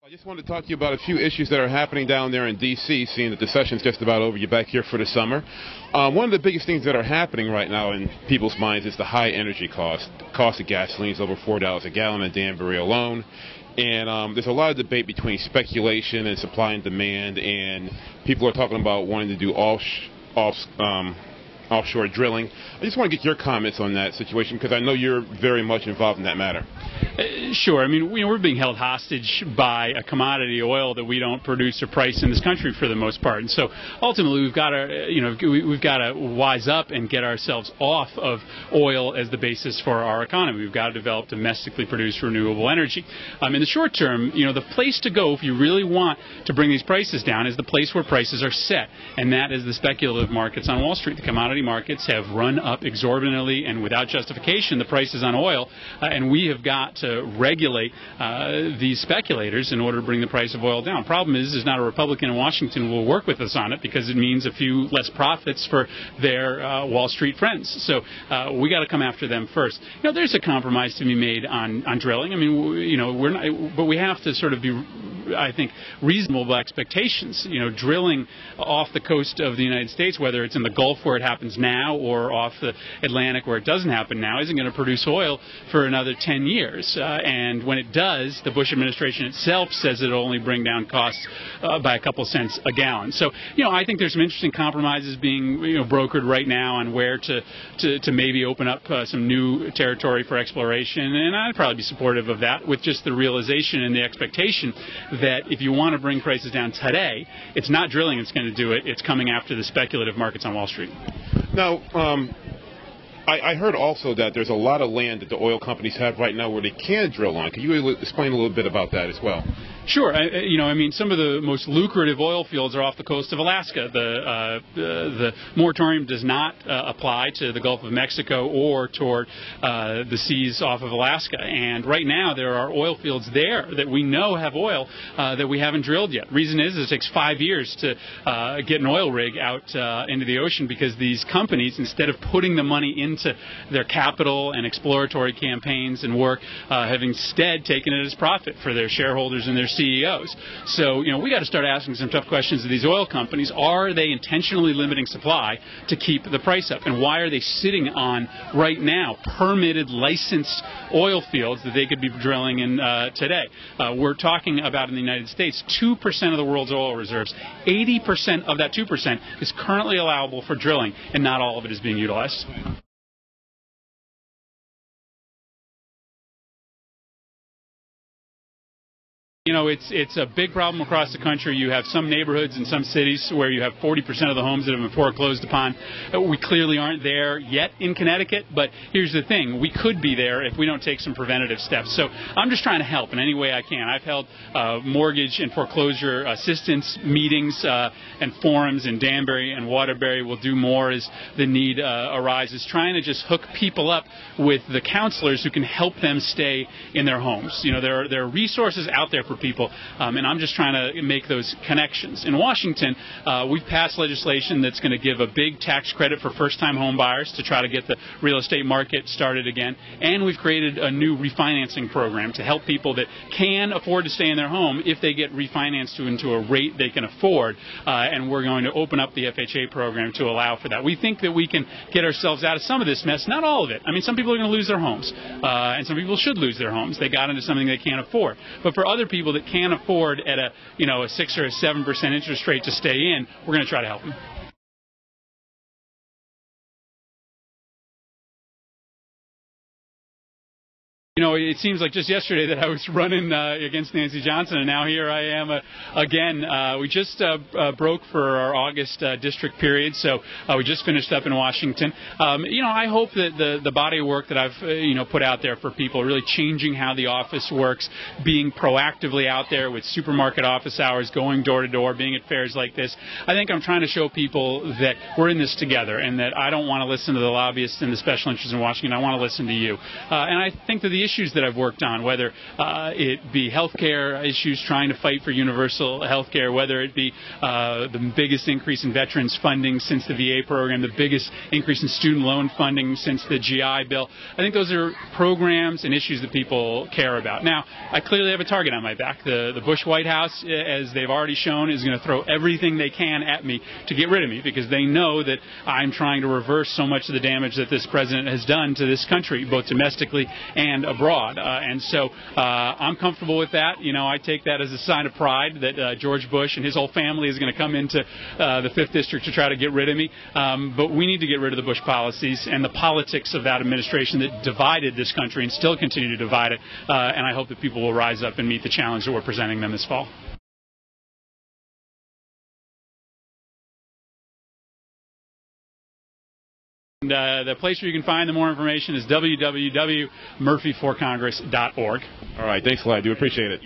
I just wanted to talk to you about a few issues that are happening down there in D.C., seeing that the session's just about over. You're back here for the summer. One of the biggest things that are happening right now in people's minds is the high energy cost. The cost of gasoline is over $4 a gallon in Danbury alone. And there's a lot of debate between speculation and supply and demand, and people are talking about wanting to do offshore drilling. I just want to get your comments on that situation because I know you're very much involved in that matter. Sure. I mean, we're being held hostage by a commodity, oil, that we don't produce or price in this country for the most part. And so ultimately, we've got to, we've got to wise up and get ourselves off of oil as the basis for our economy. We've got to develop domestically produced renewable energy. In the short term, the place to go if you really want to bring these prices down is the place where prices are set, and that is the speculative markets on Wall Street. The commodity markets have run up exorbitantly and without justification the prices on oil, and we have got to regulate these speculators in order to bring the price of oil down. Problem is not a Republican in Washington will work with us on it because it means a few less profits for their Wall Street friends. So we got to come after them first. There's a compromise to be made on drilling. I mean, we're not, but we have to sort of be, I think, reasonable expectations. Drilling off the coast of the United States, whether it's in the Gulf where it happens now or off the Atlantic where it doesn't happen now, isn't going to produce oil for another 10 years. And when it does, the Bush administration itself says it'll only bring down costs by a couple cents a gallon. So, I think there's some interesting compromises being brokered right now on where to maybe open up some new territory for exploration. And I'd probably be supportive of that, with just the realization and the expectation that if you want to bring prices down today, it's not drilling that's going to do it. It's coming after the speculative markets on Wall Street. Now, I heard also that there's a lot of land that the oil companies have right now where they can drill on. Can you explain a little bit about that as well? Sure. Some of the most lucrative oil fields are off the coast of Alaska. The moratorium does not apply to the Gulf of Mexico or toward the seas off of Alaska. And right now there are oil fields there that we know have oil that we haven't drilled yet. Reason is it takes 5 years to get an oil rig out into the ocean because these companies, instead of putting the money into their capital and exploratory campaigns and work, have instead taken it as profit for their shareholders and their CEOs. So, we got to start asking some tough questions of these oil companies. Are they intentionally limiting supply to keep the price up? And why are they sitting on, right now, permitted, licensed oil fields that they could be drilling in today? We're talking about, in the United States, 2% of the world's oil reserves. 80% of that 2% is currently allowable for drilling, and not all of it is being utilized. It's a big problem across the country. You have some neighborhoods in some cities where you have 40% of the homes that have been foreclosed upon. We clearly aren't there yet in Connecticut, but here's the thing. We could be there if we don't take some preventative steps. So I'm just trying to help in any way I can. I've held mortgage and foreclosure assistance meetings and forums in Danbury and Waterbury. We'll do more as the need arises, trying to just hook people up with the counselors who can help them stay in their homes. There are resources out there for people, and I'm just trying to make those connections. In Washington, we've passed legislation that's going to give a big tax credit for first-time home buyers to try to get the real estate market started again, and we've created a new refinancing program to help people that can afford to stay in their home if they get refinanced into a rate they can afford, and we're going to open up the FHA program to allow for that. We think that we can get ourselves out of some of this mess, not all of it. I mean, some people are going to lose their homes, and some people should lose their homes. They got into something they can't afford. But for other people that can't afford at a 6 or a 7% interest rate to stay in, we're going to try to help them. It seems like just yesterday that I was running against Nancy Johnson, and now here I am again. We just broke for our August district period, so we just finished up in Washington. I hope that the body of work that I've put out there for people, really changing how the office works, being proactively out there with supermarket office hours, going door to door, being at fairs like this. I think I'm trying to show people that we're in this together, and that I don't want to listen to the lobbyists and the special interests in Washington. I want to listen to you, and I think that the issues that I've worked on, whether it be healthcare issues, trying to fight for universal healthcare, whether it be the biggest increase in veterans funding since the VA program, the biggest increase in student loan funding since the GI Bill. I think those are programs and issues that people care about. Now, I clearly have a target on my back. The Bush White House, as they've already shown, is going to throw everything they can at me to get rid of me, because they know that I'm trying to reverse so much of the damage that this president has done to this country, both domestically and abroad. And so I'm comfortable with that. You know, I take that as a sign of pride that George Bush and his whole family is going to come into the 5th District to try to get rid of me. But we need to get rid of the Bush policies and the politics of that administration that divided this country and still continue to divide it. And I hope that people will rise up and meet the challenge that we're presenting them this fall. And, the place where you can find the more information is www.murphyforcongress.org. All right, thanks a lot. I do appreciate it.